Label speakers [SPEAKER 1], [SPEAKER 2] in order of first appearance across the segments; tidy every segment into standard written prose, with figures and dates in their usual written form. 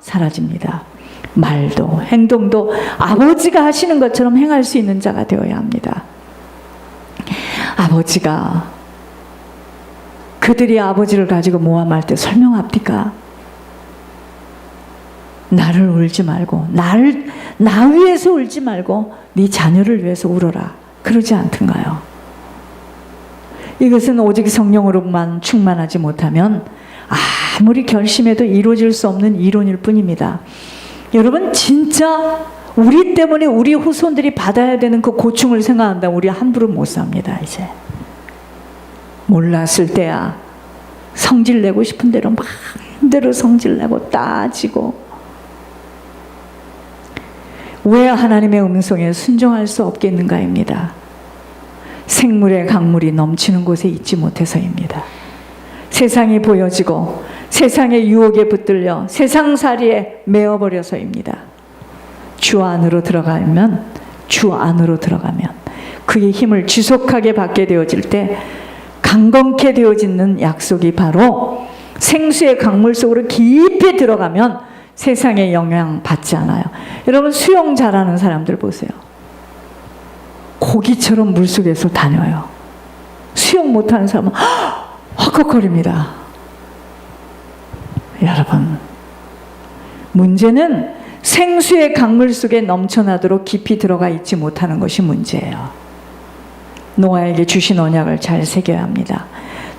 [SPEAKER 1] 사라집니다. 말도 행동도 아버지가 하시는 것처럼 행할 수 있는 자가 되어야 합니다. 아버지가 그들이 아버지를 가지고 모함할 때 설명합니까? 나를 울지 말고 나 위해서 울지 말고 네 자녀를 위해서 울어라, 그러지 않던가요? 이것은 오직 성령으로만 충만하지 못하면 아무리 결심해도 이루어질 수 없는 이론일 뿐입니다. 여러분, 진짜 우리 때문에 우리 후손들이 받아야 되는 그 고충을 생각한다면 우리 함부로 못 삽니다. 이제 몰랐을 때야 성질 내고 싶은 대로 마음대로 성질 내고 따지고, 왜 하나님의 음성에 순종할 수 없겠는가입니다. 생물의 강물이 넘치는 곳에 있지 못해서입니다. 세상이 보여지고 세상의 유혹에 붙들려 세상살이에 매어버려서입니다. 주 안으로 들어가면 그의 힘을 지속하게 받게 되어질 때 강건케 되어지는 약속이 바로 생수의 강물 속으로 깊이 들어가면 세상의 영향 받지 않아요. 여러분, 수영 잘하는 사람들 보세요. 고기처럼 물속에서 다녀요. 수영 못하는 사람은 헉헉거립니다. 여러분, 문제는 생수의 강물 속에 넘쳐나도록 깊이 들어가 있지 못하는 것이 문제예요. 노아에게 주신 언약을 잘 새겨야 합니다.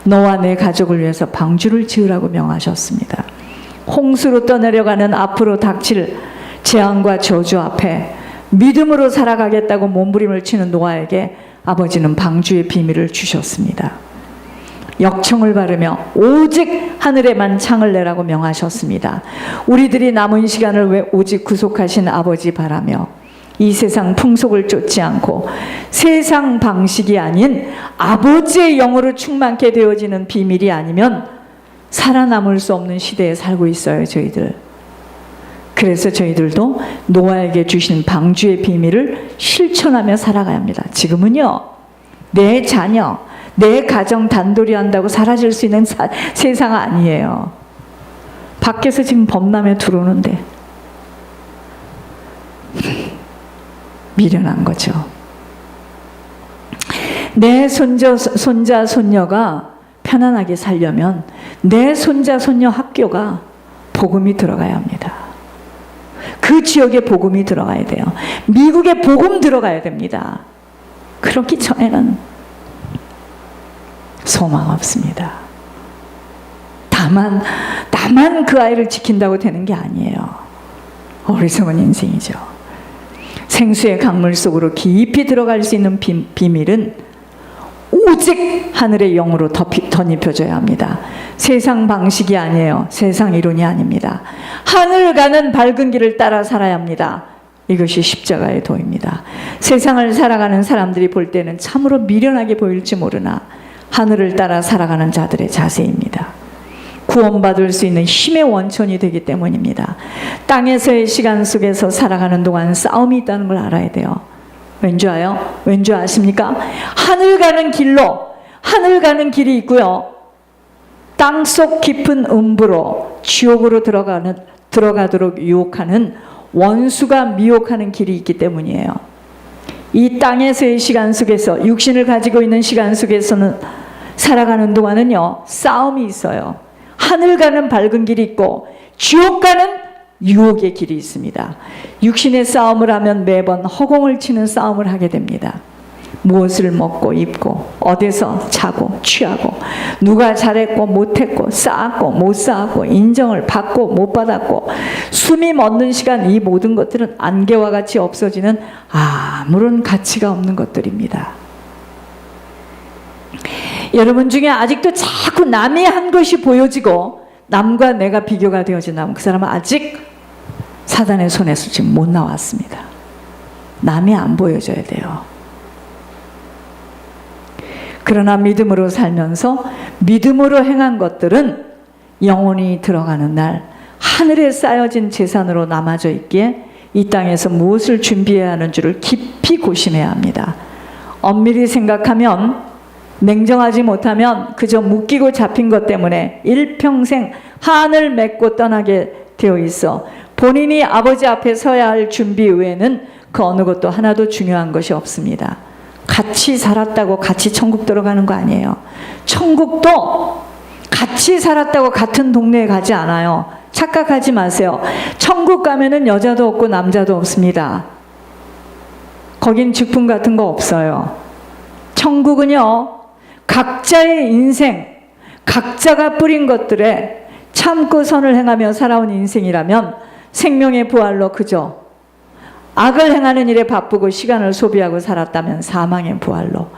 [SPEAKER 1] 너와 내 가족을 위해서 방주를 지으라고 명하셨습니다. 홍수로 떠내려가는 앞으로 닥칠 재앙과 저주 앞에 믿음으로 살아가겠다고 몸부림을 치는 노아에게 아버지는 방주의 비밀을 주셨습니다. 역청을 바르며 오직 하늘에만 창을 내라고 명하셨습니다. 우리들이 남은 시간을 오직 구속하신 아버지 바라며 이 세상 풍속을 쫓지 않고 세상 방식이 아닌 아버지의 영으로 충만케 되어지는 비밀이 아니면 살아남을 수 없는 시대에 살고 있어요, 저희들. 그래서 저희들도 노아에게 주신 방주의 비밀을 실천하며 살아가야 합니다. 지금은요, 내 자녀, 내 가정 단돌이 한다고 사라질 수 있는 세상 아니에요. 밖에서 지금 범람에 들어오는데 미련한 거죠. 내 손자, 손녀가 편안하게 살려면 내 손자, 손녀 학교가 복음이 들어가야 합니다. 그 지역에 복음이 들어가야 돼요. 미국에 복음 들어가야 됩니다. 그렇기 전에는 소망 없습니다. 다만 그 아이를 지킨다고 되는 게 아니에요. 어리석은 인생이죠. 생수의 강물 속으로 깊이 들어갈 수 있는 비밀은 오직 하늘의 영으로 덧입혀져야 합니다. 세상 방식이 아니에요. 세상 이론이 아닙니다. 하늘 가는 밝은 길을 따라 살아야 합니다. 이것이 십자가의 도입니다. 세상을 살아가는 사람들이 볼 때는 참으로 미련하게 보일지 모르나 하늘을 따라 살아가는 자들의 자세입니다. 구원받을 수 있는 힘의 원천이 되기 때문입니다. 땅에서의 시간 속에서 살아가는 동안 싸움이 있다는 걸 알아야 돼요. 왠지 아십니까? 하늘 가는 길이 있고요. 땅속 깊은 음부로 지옥으로 들어가도록 유혹하는 원수가 미혹하는 길이 있기 때문이에요. 이 땅에서의 시간 속에서, 육신을 가지고 있는 시간 속에서는 살아가는 동안은요, 싸움이 있어요. 하늘 가는 밝은 길이 있고 지옥 가는 유혹의 길이 있습니다. 육신의 싸움을 하면 매번 허공을 치는 싸움을 하게 됩니다. 무엇을 먹고 입고 어디서 자고 취하고 누가 잘했고 못했고 쌓았고 못 쌓았고 인정을 받고 못 받았고 숨이 멎는 시간, 이 모든 것들은 안개와 같이 없어지는 아무런 가치가 없는 것들입니다. 여러분 중에 아직도 자꾸 남이 한 것이 보여지고 남과 내가 비교가 되어진다면 그 사람은 아직 사단의 손에서 지금 못 나왔습니다. 남이 안 보여져야 돼요. 그러나 믿음으로 살면서 믿음으로 행한 것들은 영원히 들어가는 날 하늘에 쌓여진 재산으로 남아져 있기에 이 땅에서 무엇을 준비해야 하는 줄을 깊이 고심해야 합니다. 엄밀히 생각하면, 냉정하지 못하면 그저 묶이고 잡힌 것 때문에 일평생 한을 맺고 떠나게 되어 있어 본인이 아버지 앞에 서야 할 준비 외에는 그 어느 것도 하나도 중요한 것이 없습니다. 같이 살았다고 같이 천국 들어가는 거 아니에요. 천국도 같이 살았다고 같은 동네에 가지 않아요. 착각하지 마세요. 천국 가면은 여자도 없고 남자도 없습니다. 거긴 직분 같은 거 없어요. 천국은요, 각자의 인생, 각자가 뿌린 것들에 참고 선을 행하며 살아온 인생이라면 생명의 부활로 그저 악을 행하는 일에 바쁘고 시간을 소비하고 살았다면 사망의 부활로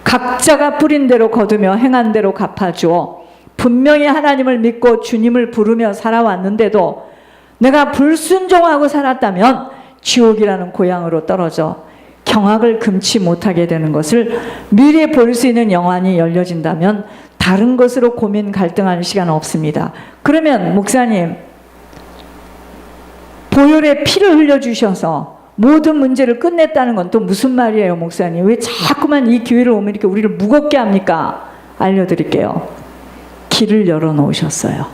[SPEAKER 1] 각자가 뿌린 대로 거두며 행한 대로 갚아주어 분명히 하나님을 믿고 주님을 부르며 살아왔는데도 내가 불순종하고 살았다면 지옥이라는 고향으로 떨어져 경악을 금치 못하게 되는 것을 미리 볼 수 있는 영안이 열려진다면 다른 것으로 고민 갈등할 시간 없습니다. 그러면 목사님, 보혈의 피를 흘려주셔서 모든 문제를 끝냈다는 건 또 무슨 말이에요, 목사님? 왜 자꾸만 이 기회를 오면 이렇게 우리를 무겁게 합니까? 알려드릴게요. 길을 열어놓으셨어요.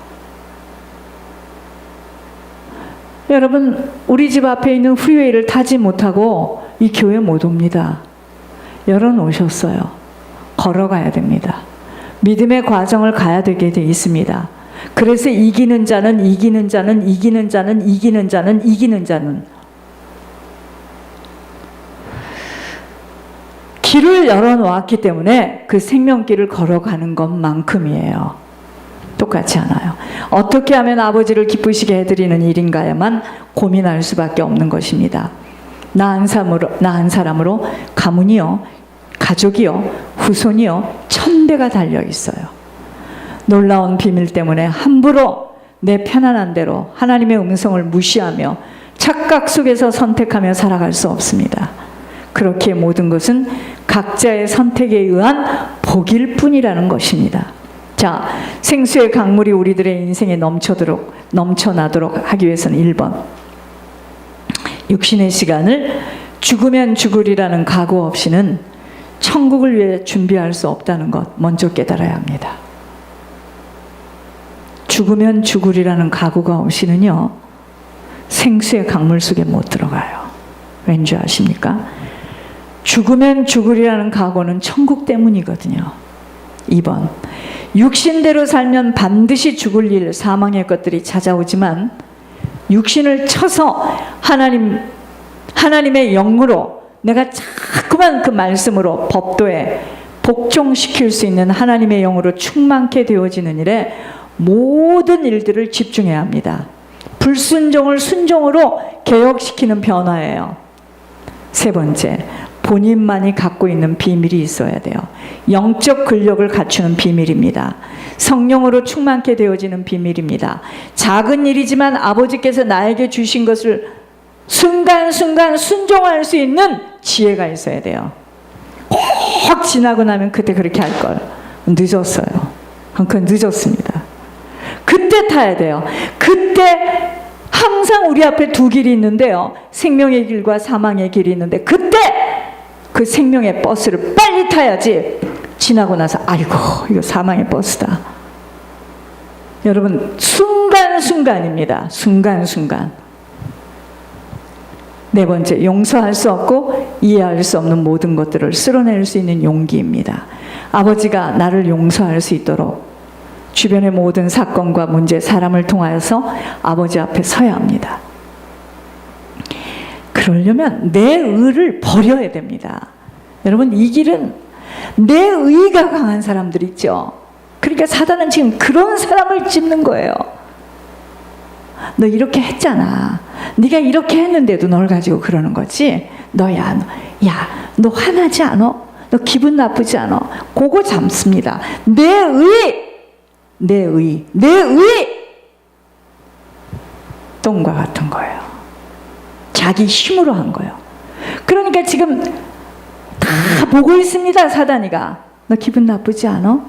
[SPEAKER 1] 여러분, 우리 집 앞에 있는 프리웨이를 타지 못하고 이 교회 못 옵니다. 열어놓으셨어요. 걸어가야 됩니다. 믿음의 과정을 가야 되게 돼 있습니다. 그래서 이기는 자는 이기는 자는 이기는 자는 이기는 자는 이기는 자는 길을 열어놓았기 때문에 그 생명길을 걸어가는 것만큼이에요. 똑같지 않아요. 어떻게 하면 아버지를 기쁘시게 해드리는 일인가에만 고민할 수밖에 없는 것입니다. 나 한 사람으로 가문이요, 가족이요, 후손이요, 천대가 달려 있어요. 놀라운 비밀 때문에 함부로 내 편안한 대로 하나님의 음성을 무시하며 착각 속에서 선택하며 살아갈 수 없습니다. 그렇게 모든 것은 각자의 선택에 의한 복일 뿐이라는 것입니다. 자, 생수의 강물이 우리들의 인생에 넘쳐나도록 하기 위해서는 1번, 육신의 시간을 죽으면 죽으리라는 각오 없이는 천국을 위해 준비할 수 없다는 것 먼저 깨달아야 합니다. 죽으면 죽으리라는 각오가 없이는요, 생수의 강물 속에 못 들어가요. 왠지 아십니까? 죽으면 죽으리라는 각오는 천국 때문이거든요. 2번, 육신대로 살면 반드시 죽을 일, 사망의 것들이 찾아오지만 육신을 쳐서 하나님의 영으로 내가 자꾸만 그 말씀으로 법도에 복종시킬 수 있는 하나님의 영으로 충만케 되어지는 일에 모든 일들을 집중해야 합니다. 불순종을 순종으로 개혁시키는 변화예요. 3번째, 본인만이 갖고 있는 비밀이 있어야 돼요. 영적 근력을 갖추는 비밀입니다. 성령으로 충만케 되어지는 비밀입니다. 작은 일이지만 아버지께서 나에게 주신 것을 순간순간 순종할 수 있는 지혜가 있어야 돼요. 꼭 지나고 나면 그때 그렇게 할 걸. 늦었어요. 그건 늦었습니다. 그때 타야 돼요. 그때 항상 우리 앞에 두 길이 있는데요. 생명의 길과 사망의 길이 있는데 그때 그 생명의 버스를 빨리 타야지 지나고 나서 아이고 이거 사망의 버스다. 여러분, 순간순간입니다. 순간순간. 4번째, 용서할 수 없고 이해할 수 없는 모든 것들을 쓸어낼 수 있는 용기입니다. 아버지가 나를 용서할 수 있도록 주변의 모든 사건과 문제, 사람을 통하여서 아버지 앞에 서야 합니다. 그러려면 내 의를 버려야 됩니다. 여러분, 이 길은 내 의가 강한 사람들 있죠. 그러니까 사단은 지금 그런 사람을 찝는 거예요. 너 이렇게 했잖아. 네가 이렇게 했는데도 널 가지고 그러는 거지. 너야, 너 화나지 않아? 너 기분 나쁘지 않아? 그거 잡습니다. 내 의 똥과 같은 거예요. 자기 힘으로 한 거예요. 그러니까 지금 다 보고 있습니다. 사단이가. 너 기분 나쁘지 않아?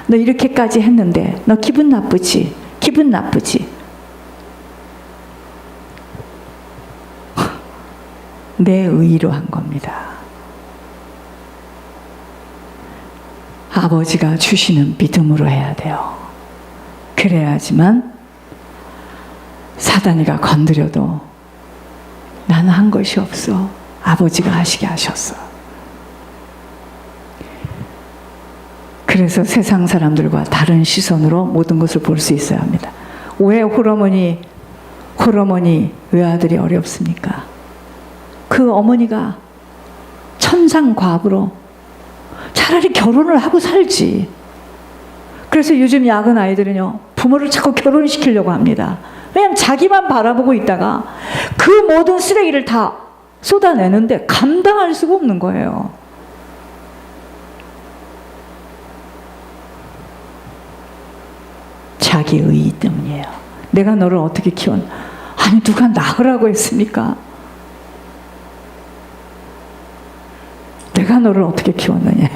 [SPEAKER 1] 너 이렇게까지 했는데 너 기분 나쁘지? 기분 나쁘지? 내 의로 한 겁니다. 아버지가 주시는 믿음으로 해야 돼요. 그래야지만 사단이가 건드려도 나는 한 것이 없어. 아버지가 하시게 하셨어. 그래서 세상 사람들과 다른 시선으로 모든 것을 볼 수 있어야 합니다. 왜 홀어머니 외아들이 어렵습니까? 그 어머니가 천상과부로 차라리 결혼을 하고 살지. 그래서 요즘 야근 아이들은요, 부모를 자꾸 결혼시키려고 합니다. 왜냐하면 자기만 바라보고 있다가 그 모든 쓰레기를 다 쏟아내는데 감당할 수가 없는 거예요. 자기 의의 때문이에요. 내가 너를 어떻게 키웠나? 아니, 누가 낳으라고 했습니까? 내가 너를 어떻게 키웠느냐?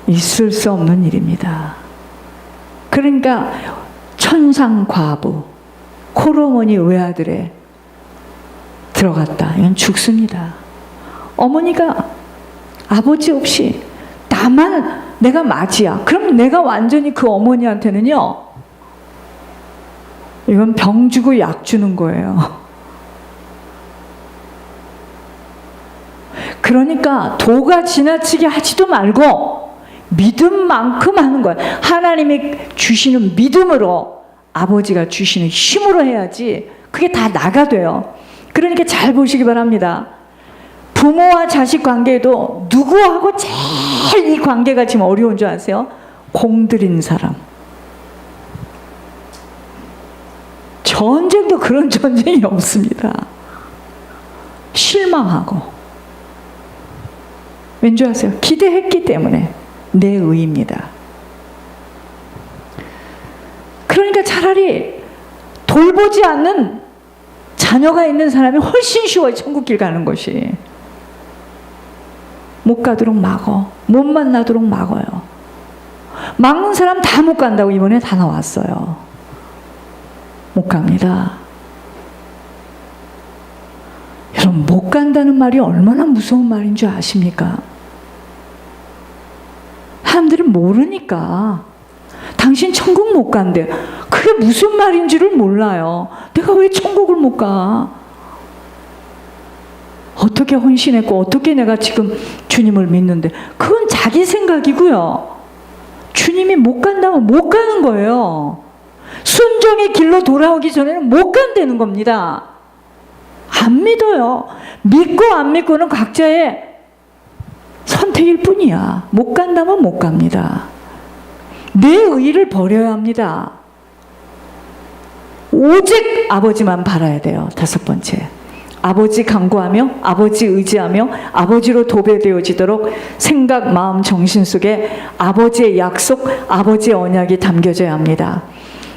[SPEAKER 1] 있을 수 없는 일입니다. 그러니까 천상과부, 홀어머니 외아들에 들어갔다. 이건 죽습니다. 어머니가 아버지 없이 나만 내가 맞이야. 그럼 내가 완전히 그 어머니한테는요, 이건 병 주고 약 주는 거예요. 그러니까 도가 지나치게 하지도 말고 믿음만큼 하는 거예요. 하나님이 주시는 믿음으로, 아버지가 주시는 힘으로 해야지 그게 다 나가 돼요. 그러니까 잘 보시기 바랍니다. 부모와 자식 관계에도 누구하고 제일 이 관계가 지금 어려운 줄 아세요? 공들인 사람. 전쟁도 그런 전쟁이 없습니다. 실망하고. 왠지 아세요? 기대했기 때문에. 내 의입니다. 그러니까 차라리 돌보지 않는 자녀가 있는 사람이 훨씬 쉬워요. 천국길 가는 것이. 못 가도록 막어. 못 만나도록 막어요. 막는 사람 다 못 간다고 이번에 다 나왔어요. 못 갑니다. 여러분, 못 간다는 말이 얼마나 무서운 말인 줄 아십니까? 사람들은 모르니까. 당신 천국 못 간대. 그게 무슨 말인지를 몰라요. 내가 왜 천국을 못 가? 어떻게 헌신했고 어떻게 내가 지금 주님을 믿는데, 그건 자기 생각이고요. 주님이 못 간다면 못 가는 거예요. 순종의 길로 돌아오기 전에는 못 간다는 겁니다. 안 믿어요. 믿고 안 믿고는 각자의 선택일 뿐이야. 못 간다면 못 갑니다. 내 의의를 버려야 합니다. 오직 아버지만 바라야 돼요. 다섯 번째, 아버지 간구하며 아버지 의지하며 아버지로 도배되어지도록 생각, 마음, 정신 속에 아버지의 약속, 아버지의 언약이 담겨져야 합니다.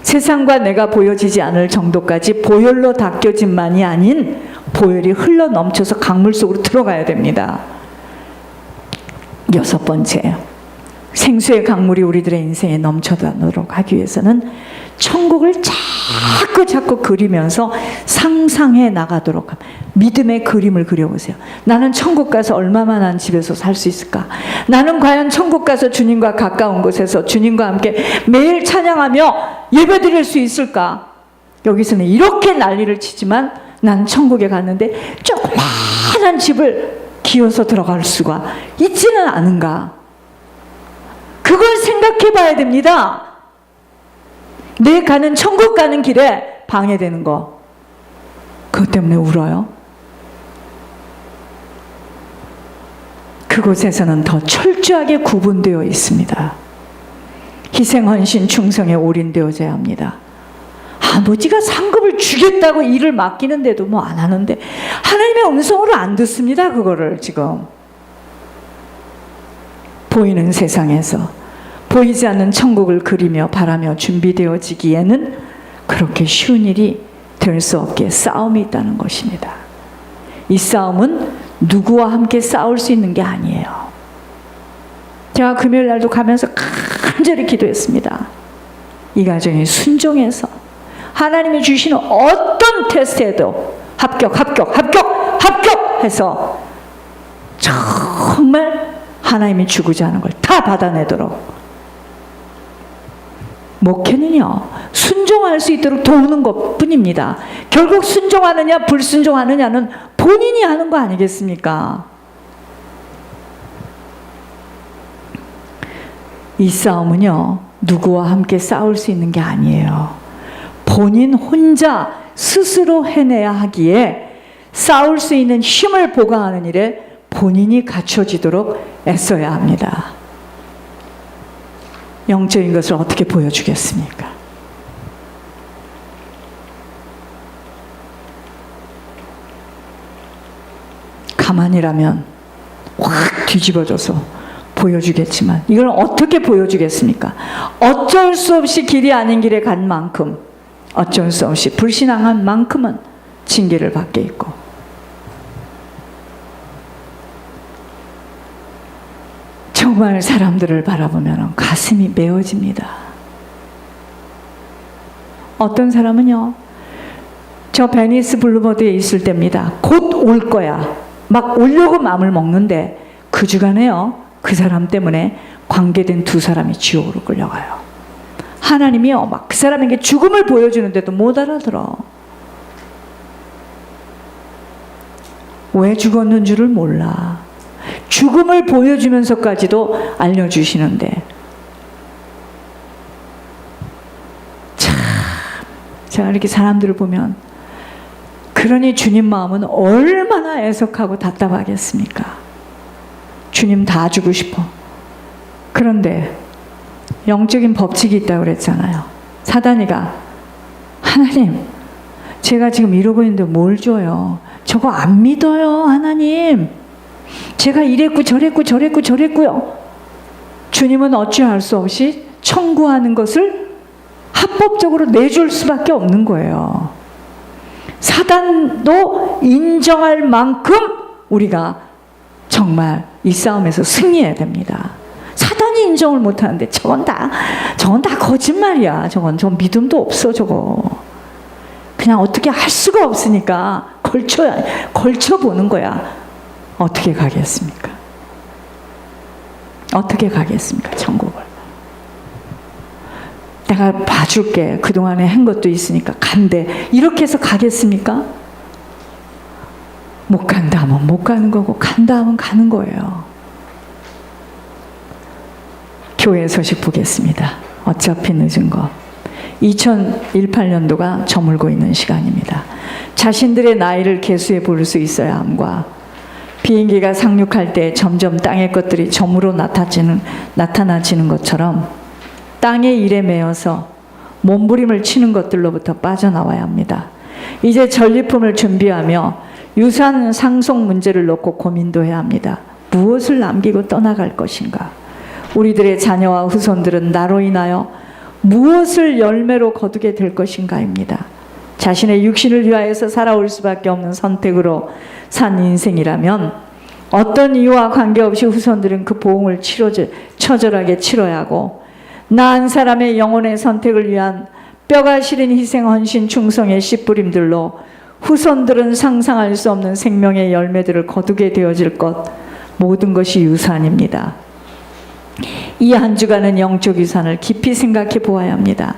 [SPEAKER 1] 세상과 내가 보여지지 않을 정도까지 보혈로 닦여진만이 아닌 보혈이 흘러 넘쳐서 강물 속으로 들어가야 됩니다. 여섯 번째, 생수의 강물이 우리들의 인생에 넘쳐나도록 하기 위해서는 천국을 자꾸 그리면서 상상해 나가도록 합니다. 믿음의 그림을 그려보세요. 나는 천국 가서 얼마만한 집에서 살 수 있을까? 나는 과연 천국 가서 주님과 가까운 곳에서 주님과 함께 매일 찬양하며 예배드릴 수 있을까? 여기서는 이렇게 난리를 치지만 난 천국에 갔는데 조그마한 집을 기어서 들어갈 수가 있지는 않은가? 그걸 생각해 봐야 됩니다. 내 가는 천국 가는 길에 방해되는 거, 그것 때문에 울어요. 그곳에서는 더 철저하게 구분되어 있습니다. 희생, 헌신, 충성에 올인되어져야 합니다. 아버지가 상급을 주겠다고 일을 맡기는데도 뭐 안 하는데 하나님의 음성으로 안 듣습니다. 그거를 지금 보이는 세상에서 보이지 않는 천국을 그리며 바라며 준비되어지기에는 그렇게 쉬운 일이 될 수 없게 싸움이 있다는 것입니다. 이 싸움은 누구와 함께 싸울 수 있는 게 아니에요. 제가 금요일 날도 가면서 간절히 기도했습니다. 이 가정이 순종해서 하나님이 주시는 어떤 테스트에도 합격 해서 정말 하나님이 주고자 하는 걸 다 받아내도록 목회는요, 순종할 수 있도록 도우는 것 뿐입니다. 결국 순종하느냐 불순종하느냐는 본인이 하는 거 아니겠습니까? 이 싸움은요, 누구와 함께 싸울 수 있는 게 아니에요. 본인 혼자 스스로 해내야 하기에 싸울 수 있는 힘을 보강하는 일에 본인이 갖춰지도록 애써야 합니다. 영적인 것을 어떻게 보여주겠습니까? 가만히라면 확 뒤집어져서 보여주겠지만 이걸 어떻게 보여주겠습니까? 어쩔 수 없이 길이 아닌 길에 간 만큼, 어쩔 수 없이 불신앙한 만큼은 징계를 받게 있고, 정말 사람들을 바라보면 가슴이 메어집니다. 어떤 사람은요, 저 베니스 블루버드에 있을 때입니다. 곧 올 거야. 막 오려고 마음을 먹는데 그 주간에요, 그 사람 때문에 관계된 두 사람이 지옥으로 끌려가요. 하나님이요, 막 그 사람에게 죽음을 보여주는데도 못 알아들어. 왜 죽었는 줄을 몰라. 죽음을 보여주면서까지도 알려주시는데, 참, 제가 이렇게 사람들을 보면, 그러니 주님 마음은 얼마나 애석하고 답답하겠습니까? 주님 다 주고 싶어. 그런데 영적인 법칙이 있다고 그랬잖아요. 사단이가, 하나님, 제가 지금 이러고 있는데 뭘 줘요? 저거 안 믿어요, 하나님. 제가 이랬고 저랬고요. 주님은 어찌할 수 없이 청구하는 것을 합법적으로 내줄 수밖에 없는 거예요. 사단도 인정할 만큼 우리가 정말 이 싸움에서 승리해야 됩니다. 사단이 인정을 못하는데 저건 다 거짓말이야. 저건 믿음도 없어. 저거 그냥 어떻게 할 수가 없으니까 걸쳐보는 거야. 어떻게 가겠습니까? 어떻게 가겠습니까? 천국을. 내가 봐줄게. 그동안에 한 것도 있으니까 간대. 이렇게 해서 가겠습니까? 못 간다 하면 못 가는 거고, 간다 하면 가는 거예요. 교회 소식 보겠습니다. 어차피 늦은 거. 2018년도가 저물고 있는 시간입니다. 자신들의 나이를 계수해 볼 수 있어야 함과, 비행기가 상륙할 때 점점 땅의 것들이 점으로 나타나지는 것처럼 땅의 일에 매여서 몸부림을 치는 것들로부터 빠져나와야 합니다. 이제 전리품을 준비하며 유산 상속 문제를 놓고 고민도 해야 합니다. 무엇을 남기고 떠나갈 것인가? 우리들의 자녀와 후손들은 나로 인하여 무엇을 열매로 거두게 될 것인가입니다. 자신의 육신을 위하여서 살아올 수밖에 없는 선택으로 산 인생이라면 어떤 이유와 관계없이 후손들은 그 보응을 처절하게 치러야 하고, 나은 사람의 영혼의 선택을 위한 뼈가 시린 희생, 헌신, 충성의 씨뿌림들로 후손들은 상상할 수 없는 생명의 열매들을 거두게 되어질 것, 모든 것이 유산입니다. 이 한 주간은 영적 유산을 깊이 생각해 보아야 합니다.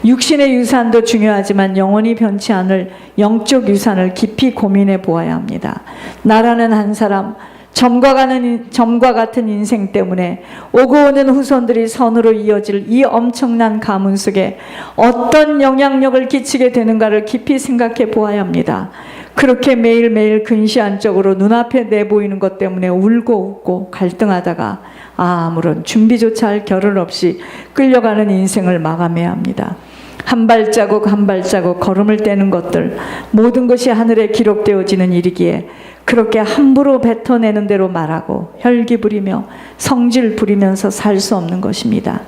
[SPEAKER 1] 육신의 유산도 중요하지만 영원히 변치 않을 영적 유산을 깊이 고민해 보아야 합니다. 나라는 한 사람, 점과 같은 인생 때문에 오고 오는 후손들이 선으로 이어질 이 엄청난 가문 속에 어떤 영향력을 끼치게 되는가를 깊이 생각해 보아야 합니다. 그렇게 매일매일 근시안적으로 눈앞에 내보이는 것 때문에 울고 웃고 갈등하다가 아무런 준비조차 할 겨를 없이 끌려가는 인생을 마감해야 합니다. 한 발자국 한 발자국 걸음을 떼는 것들, 모든 것이 하늘에 기록되어지는 일이기에 그렇게 함부로 뱉어내는 대로 말하고 혈기 부리며 성질 부리면서 살 수 없는 것입니다.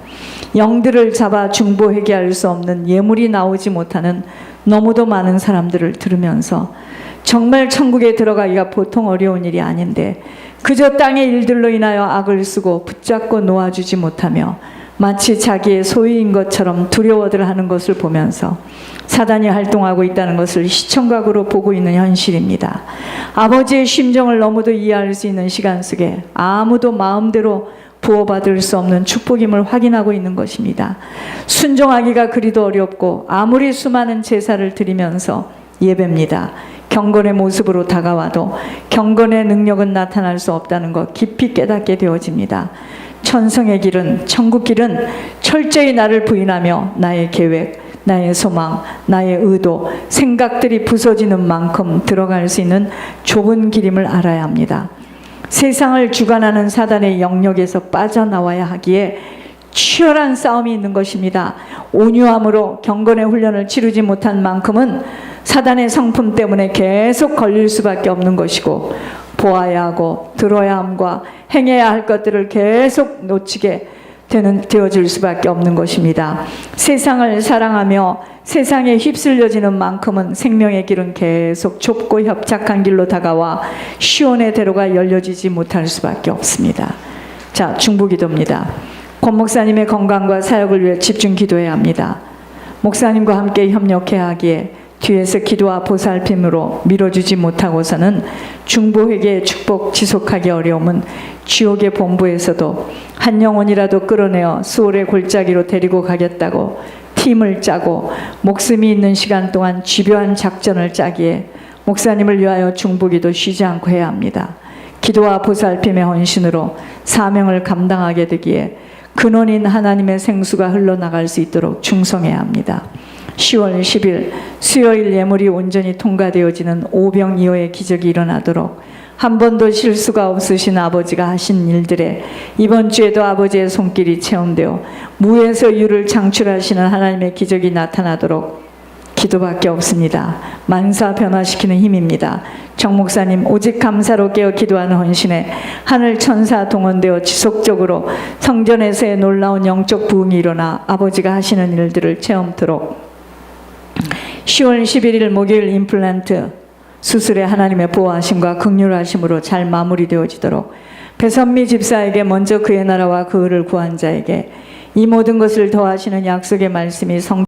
[SPEAKER 1] 영들을 잡아 중보하게 할 수 없는 예물이 나오지 못하는 너무도 많은 사람들을 들으면서 정말 천국에 들어가기가 보통 어려운 일이 아닌데 그저 땅의 일들로 인하여 악을 쓰고 붙잡고 놓아주지 못하며 마치 자기의 소유인 것처럼 두려워들 하는 것을 보면서 사단이 활동하고 있다는 것을 시청각으로 보고 있는 현실입니다. 아버지의 심정을 너무도 이해할 수 있는 시간 속에 아무도 마음대로 부어받을 수 없는 축복임을 확인하고 있는 것입니다. 순종하기가 그리도 어렵고 아무리 수많은 제사를 드리면서 예배입니다. 경건의 모습으로 다가와도 경건의 능력은 나타날 수 없다는 것 깊이 깨닫게 되어집니다. 천성의 길은, 천국 길은 철저히 나를 부인하며 나의 계획, 나의 소망, 나의 의도, 생각들이 부서지는 만큼 들어갈 수 있는 좁은 길임을 알아야 합니다. 세상을 주관하는 사단의 영역에서 빠져나와야 하기에 치열한 싸움이 있는 것입니다. 온유함으로 경건의 훈련을 치르지 못한 만큼은 사단의 성품 때문에 계속 걸릴 수밖에 없는 것이고, 보아야 하고 들어야 함과 행해야 할 것들을 계속 놓치게 되어질 수밖에 없는 것입니다. 세상을 사랑하며 세상에 휩쓸려지는 만큼은 생명의 길은 계속 좁고 협착한 길로 다가와 시온의 대로가 열려지지 못할 수밖에 없습니다. 자, 중보기도입니다. 권 목사님의 건강과 사역을 위해 집중 기도해야 합니다. 목사님과 함께 협력해야 하기에 뒤에서 기도와 보살핌으로 밀어주지 못하고서는 중보회개의 축복 지속하기 어려움은 지옥의 본부에서도 한 영혼이라도 끌어내어 수월의 골짜기로 데리고 가겠다고 팀을 짜고 목숨이 있는 시간 동안 집요한 작전을 짜기에 목사님을 위하여 중보기도 쉬지 않고 해야 합니다. 기도와 보살핌의 헌신으로 사명을 감당하게 되기에 근원인 하나님의 생수가 흘러나갈 수 있도록 충성해야 합니다. 10월 10일 수요일 예물이 온전히 통과되어지는 오병이어의 기적이 일어나도록 한 번도 실수가 없으신 아버지가 하신 일들에 이번 주에도 아버지의 손길이 체험되어 무에서 유를 창출하시는 하나님의 기적이 나타나도록 기도밖에 없습니다. 만사 변화시키는 힘입니다. 정 목사님 오직 감사로 깨어 기도하는 헌신에 하늘 천사 동원되어 지속적으로 성전에서의 놀라운 영적 부흥이 일어나 아버지가 하시는 일들을 체험토록 10월 11일 목요일 임플란트 수술에 하나님의 보호하심과 긍휼하심으로 잘 마무리되어지도록 배선미 집사에게 먼저 그의 나라와 그 의를 구한 자에게 이 모든 것을 더하시는 약속의 말씀이 성